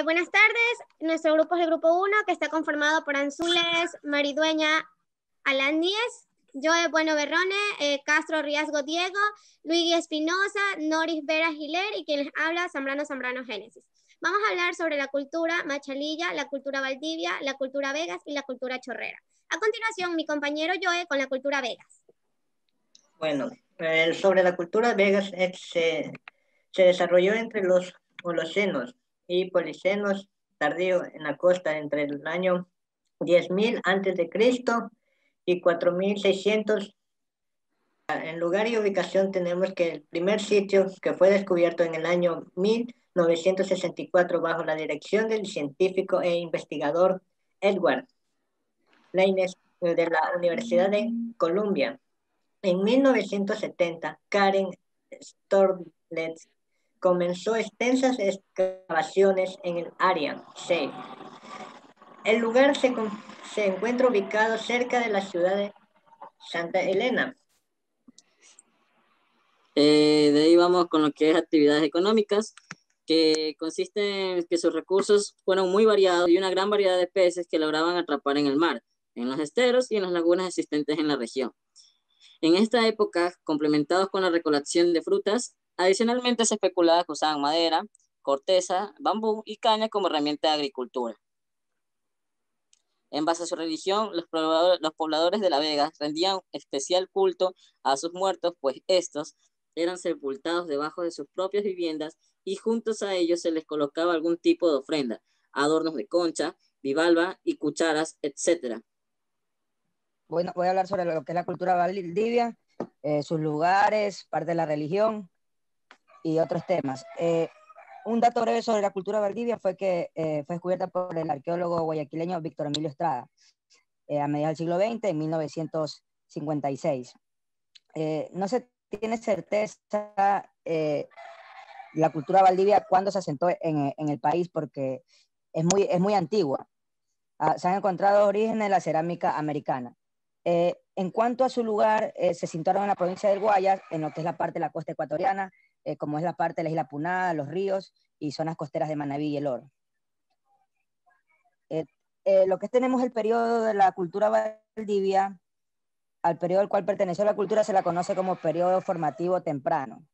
Buenas tardes, nuestro grupo es el grupo 1, que está conformado por Anzules, Maridueña, Alan Díez, Joe Bueno Berrone, Castro Riasgo Diego, Luigi Espinosa, Noris Vera Giler y quien les habla, Zambrano Génesis. Vamos a hablar sobre la cultura Machalilla, la cultura Valdivia, la cultura Vegas y la cultura Chorrera. A continuación, mi compañero Joe con la cultura Vegas. Bueno, sobre la cultura Vegas se desarrolló entre los Holocenos y Policenos tardío en la costa entre el año 10.000 a.C. y 4.600. En lugar y ubicación tenemos que el primer sitio que fue descubierto en el año 1964 bajo la dirección del científico e investigador Edward Lainez de la Universidad de Columbia. En 1970, Karen Storlitz comenzó extensas excavaciones en el área SAFE. El lugar se encuentra ubicado cerca de la ciudad de Santa Elena. De ahí vamos con lo que es actividades económicas, que consisten en que sus recursos fueron muy variados y una gran variedad de peces que lograban atrapar en el mar, en los esteros y en las lagunas existentes en la región. En esta época, complementados con la recolección de frutas, adicionalmente se especulaba que usaban madera, corteza, bambú y caña como herramienta de agricultura. En base a su religión, los pobladores de La Vega rendían especial culto a sus muertos, pues estos eran sepultados debajo de sus propias viviendas y juntos a ellos se les colocaba algún tipo de ofrenda, adornos de concha, bivalva y cucharas, etc. Bueno, voy a hablar sobre lo que es la cultura valdivia, sus lugares, parte de la religión y otros temas. Un dato breve sobre la cultura valdivia fue que fue descubierta por el arqueólogo guayaquileño Víctor Emilio Estrada a mediados del siglo XX, en 1956. No se tiene certeza la cultura valdivia cuándo se asentó en el país, porque es muy antigua. Se han encontrado orígenes de la cerámica americana. En cuanto a su lugar, se situaron en la provincia del Guayas, en lo que es la parte de la costa ecuatoriana, como es la parte de la isla Puná, los ríos y zonas costeras de Manabí y El Oro. Lo que tenemos el periodo de la cultura valdivia, al periodo al cual perteneció la cultura se la conoce como periodo formativo temprano.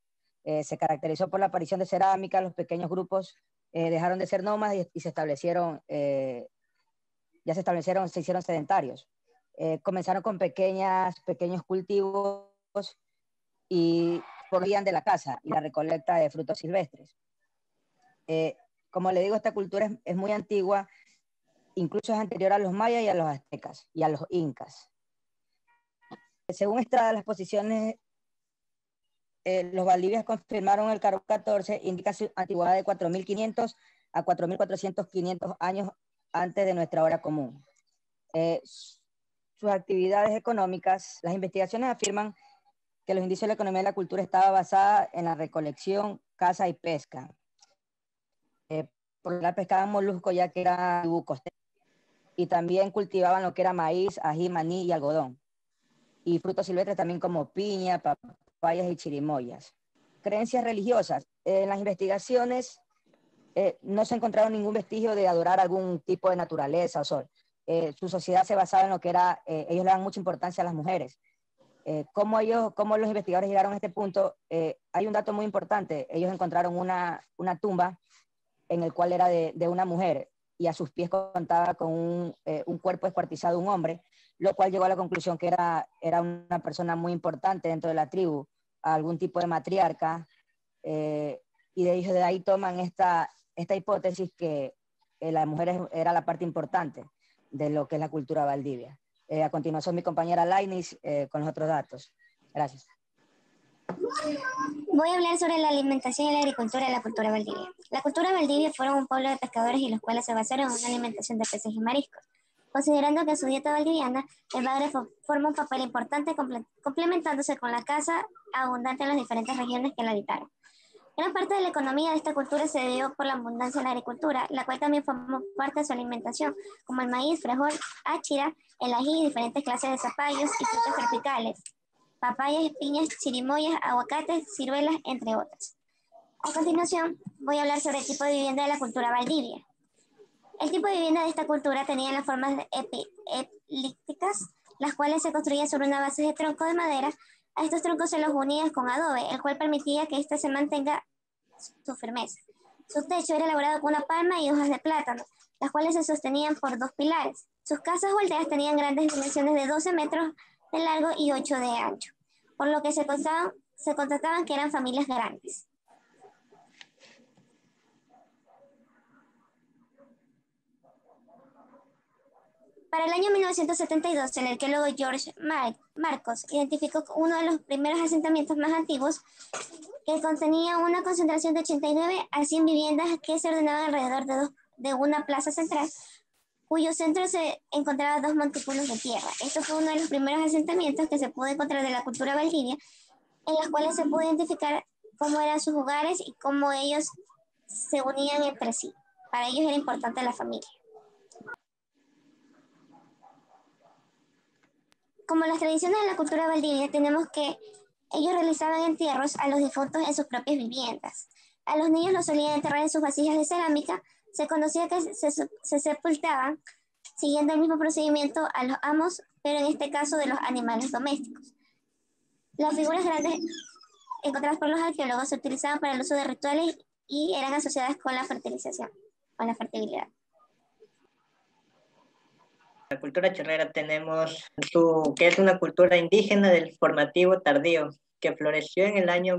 Se caracterizó por la aparición de cerámica, los pequeños grupos dejaron de ser nómadas y se hicieron sedentarios. Comenzaron con pequeños cultivos y volvían de la caza y la recolecta de frutos silvestres. Como le digo, esta cultura es muy antigua, incluso es anterior a los mayas y a los aztecas y a los incas. Según Estrada, las posiciones, los valdivias confirmaron el carbón 14, indica su antigüedad de 4.500 a 4.400 años antes de nuestra hora común. Sus actividades económicas, las investigaciones afirman que los indicios de la economía de la cultura estaba basada en la recolección, caza y pesca. Por la pescaban molusco, ya que era costera, y también cultivaban lo que era maíz, ají, maní y algodón, y frutos silvestres también como piña, papayas y chirimoyas. Creencias religiosas. En las investigaciones no se encontraron ningún vestigio de adorar algún tipo de naturaleza o sol. Su sociedad se basaba en lo que era, ellos le dan mucha importancia a las mujeres. ¿Cómo los investigadores llegaron a este punto? Hay un dato muy importante. Ellos encontraron una tumba en el cual era de una mujer y a sus pies contaba con un cuerpo descuartizado de un hombre, lo cual llegó a la conclusión que era una persona muy importante dentro de la tribu, algún tipo de matriarca, y de ahí toman esta hipótesis que la mujer era la parte importante de lo que es la cultura valdivia. A continuación, mi compañera Lainis con los otros datos. Gracias. Voy a hablar sobre la alimentación y la agricultura de la cultura valdivia. La cultura valdivia fueron un pueblo de pescadores y los cuales se basaron en una alimentación de peces y mariscos. Considerando que en su dieta valdiviana el bagre forma un papel importante complementándose con la caza abundante en las diferentes regiones que la habitaron. Gran parte de la economía de esta cultura se dio por la abundancia en la agricultura, la cual también formó parte de su alimentación, como el maíz, frijol, áchira, el ají y diferentes clases de zapallos y frutas tropicales, papayas, piñas, chirimoyas, aguacates, ciruelas, entre otras. A continuación, voy a hablar sobre el tipo de vivienda de la cultura valdivia. El tipo de vivienda de esta cultura tenía las formas elípticas, las cuales se construían sobre una base de tronco de madera. A estos troncos se los unía con adobe, el cual permitía que ésta se mantenga su firmeza. Su techo era elaborado con una palma y hojas de plátano, las cuales se sostenían por 2 pilares. Sus casas o aldeas tenían grandes dimensiones de 12 metros de largo y 8 de ancho, por lo que se constataban que eran familias grandes. Para el año 1972, el arqueólogo George Marcos identificó uno de los primeros asentamientos más antiguos que contenía una concentración de 89 a 100 viviendas que se ordenaban alrededor de una plaza central, cuyo centro se encontraba 2 montículos de tierra. Esto fue uno de los primeros asentamientos que se pudo encontrar de la cultura valdivia, en las cuales se pudo identificar cómo eran sus hogares y cómo ellos se unían entre sí. Para ellos era importante la familia. Como las tradiciones de la cultura valdivia, tenemos que ellos realizaban entierros a los difuntos en sus propias viviendas. A los niños los solían enterrar en sus vasijas de cerámica. Se conocía que se sepultaban siguiendo el mismo procedimiento a los amos, pero en este caso de los animales domésticos. Las figuras grandes encontradas por los arqueólogos se utilizaban para el uso de rituales y eran asociadas con la fertilización, con la fertilidad. La cultura chorrera tenemos que es una cultura indígena del formativo tardío, que floreció en el año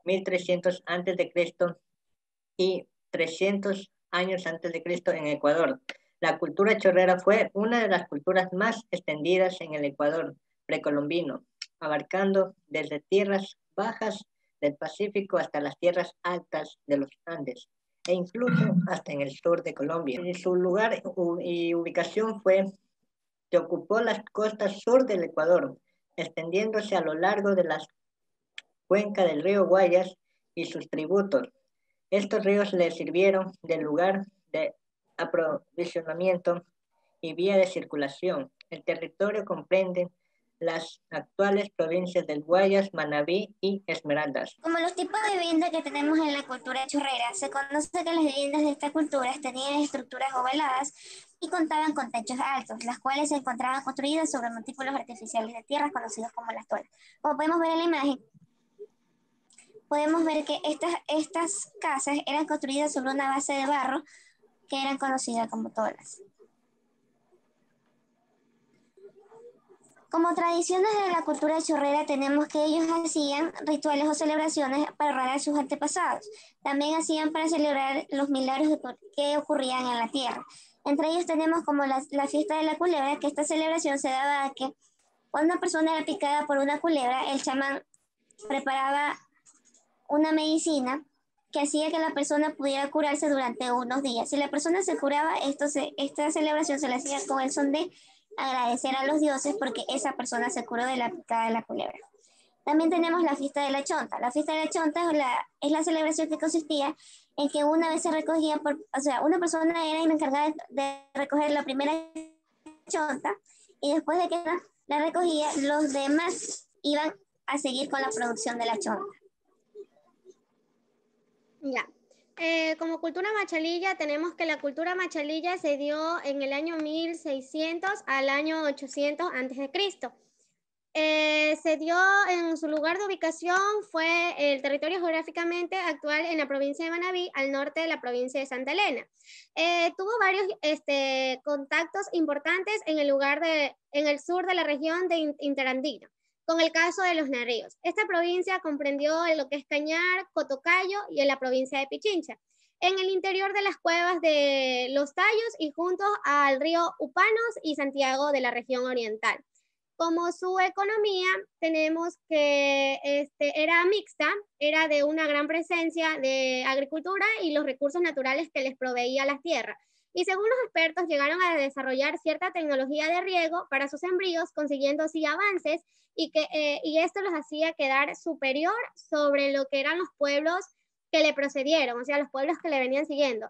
1300 a.C. y 300 años antes de Cristo en Ecuador. La cultura chorrera fue una de las culturas más extendidas en el Ecuador precolombino, abarcando desde tierras bajas del Pacífico hasta las tierras altas de los Andes, e incluso hasta en el sur de Colombia. Y su lugar y ubicación que ocupó las costas sur del Ecuador, extendiéndose a lo largo de la cuenca del río Guayas y sus tributos. Estos ríos le sirvieron de lugar de aprovisionamiento y vía de circulación. El territorio comprende las actuales provincias del Guayas, Manabí y Esmeraldas. Como los tipos de vivienda que tenemos en la cultura chorrera, se conoce que las viviendas de esta cultura tenían estructuras ovaladas y contaban con techos altos, las cuales se encontraban construidas sobre montículos artificiales de tierra conocidos como las tolas. Como podemos ver en la imagen, podemos ver que estas casas eran construidas sobre una base de barro que eran conocidas como tolas. Como tradiciones de la cultura chorrera tenemos que ellos hacían rituales o celebraciones para honrar a sus antepasados. También hacían para celebrar los milagros que ocurrían en la tierra. Entre ellos tenemos como la fiesta de la culebra, que esta celebración se daba a que cuando una persona era picada por una culebra, el chamán preparaba una medicina que hacía que la persona pudiera curarse durante unos días. Si la persona se curaba, esta celebración se le hacía con el son de agradecer a los dioses porque esa persona se curó de la picada de la culebra. También tenemos la fiesta de la chonta. La fiesta de la chonta es la celebración que consistía en que una vez se recogía, una persona era encargada de recoger la primera chonta y después de que la recogía, los demás iban a seguir con la producción de la chonta. Ya. Como cultura machalilla, tenemos que la cultura machalilla se dio en el año 1600 al año 800 a.C. Se dio en su lugar de ubicación, fue el territorio geográficamente actual en la provincia de Manabí, al norte de la provincia de Santa Elena. Tuvo varios contactos importantes en el sur de la región de Interandino, con el caso de los naríos. Esta provincia comprendió lo que es Cañar, Cotocayo y en la provincia de Pichincha, en el interior de las cuevas de Los Tallos y junto al río Upanos y Santiago de la región oriental. Como su economía, tenemos que era mixta, era de una gran presencia de agricultura y los recursos naturales que les proveía la tierra. Y según los expertos, llegaron a desarrollar cierta tecnología de riego para sus sembríos, consiguiendo así avances y esto los hacía quedar superior sobre lo que eran los pueblos que le procedieron, o sea, los pueblos que le venían siguiendo.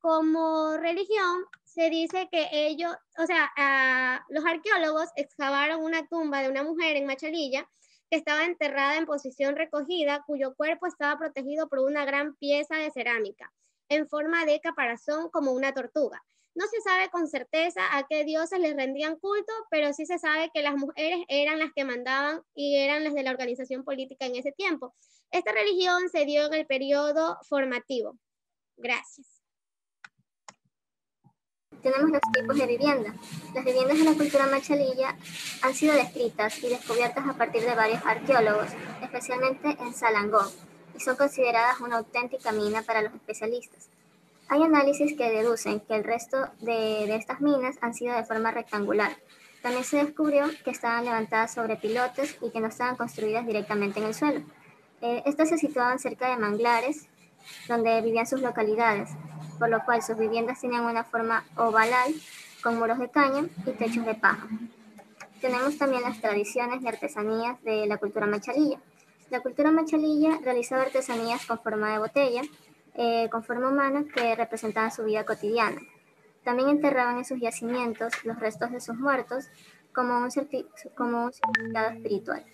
Como religión, se dice que ellos, los arqueólogos excavaron una tumba de una mujer en Machalilla que estaba enterrada en posición recogida, cuyo cuerpo estaba protegido por una gran pieza de cerámica, en forma de caparazón como una tortuga. No se sabe con certeza a qué dioses les rendían culto, pero sí se sabe que las mujeres eran las que mandaban y eran las de la organización política en ese tiempo. Esta religión se dio en el periodo formativo. Gracias. Tenemos los tipos de vivienda. Las viviendas de la cultura machalilla han sido descritas y descubiertas a partir de varios arqueólogos, especialmente en Salangón, y son consideradas una auténtica mina para los especialistas. Hay análisis que deducen que el resto de estas minas han sido de forma rectangular. También se descubrió que estaban levantadas sobre pilotes y que no estaban construidas directamente en el suelo. Estas se situaban cerca de manglares, donde vivían sus localidades, por lo cual sus viviendas tenían una forma ovalal, con muros de caña y techos de paja. Tenemos también las tradiciones y artesanías de la cultura machalilla. La cultura machalilla realizaba artesanías con forma de botella, con forma humana, que representaban su vida cotidiana. También enterraban en sus yacimientos los restos de sus muertos como un significado espiritual.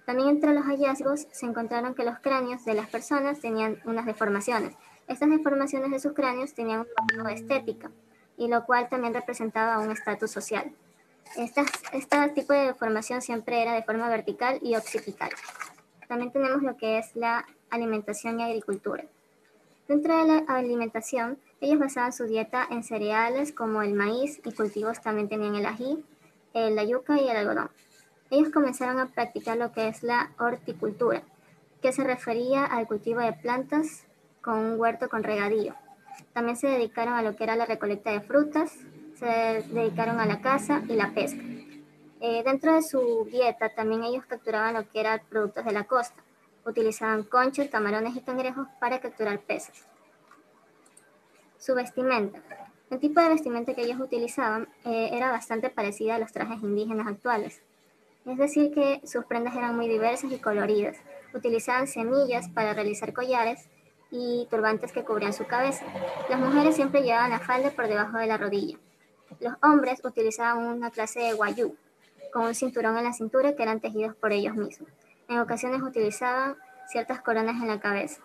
También entre los hallazgos se encontraron que los cráneos de las personas tenían unas deformaciones. Estas deformaciones de sus cráneos tenían un motivo de estética, y lo cual también representaba un estatus social. Este tipo de deformación siempre era de forma vertical y occipital. También tenemos lo que es la alimentación y agricultura. Dentro de la alimentación, ellos basaban su dieta en cereales como el maíz, y cultivos también tenían el ají, la yuca y el algodón. Ellos comenzaron a practicar lo que es la horticultura, que se refería al cultivo de plantas con un huerto con regadío. También se dedicaron a lo que era la recolecta de frutas, se dedicaron a la caza y la pesca. Dentro de su dieta también ellos capturaban lo que eran productos de la costa. Utilizaban conchas, camarones y cangrejos para capturar peces. Su vestimenta. El tipo de vestimenta que ellos utilizaban era bastante parecida a los trajes indígenas actuales. Es decir, que sus prendas eran muy diversas y coloridas. Utilizaban semillas para realizar collares y turbantes que cubrían su cabeza. Las mujeres siempre llevaban la falda por debajo de la rodilla. Los hombres utilizaban una clase de guayú, con un cinturón en la cintura, que eran tejidos por ellos mismos. En ocasiones utilizaban ciertas coronas en la cabeza.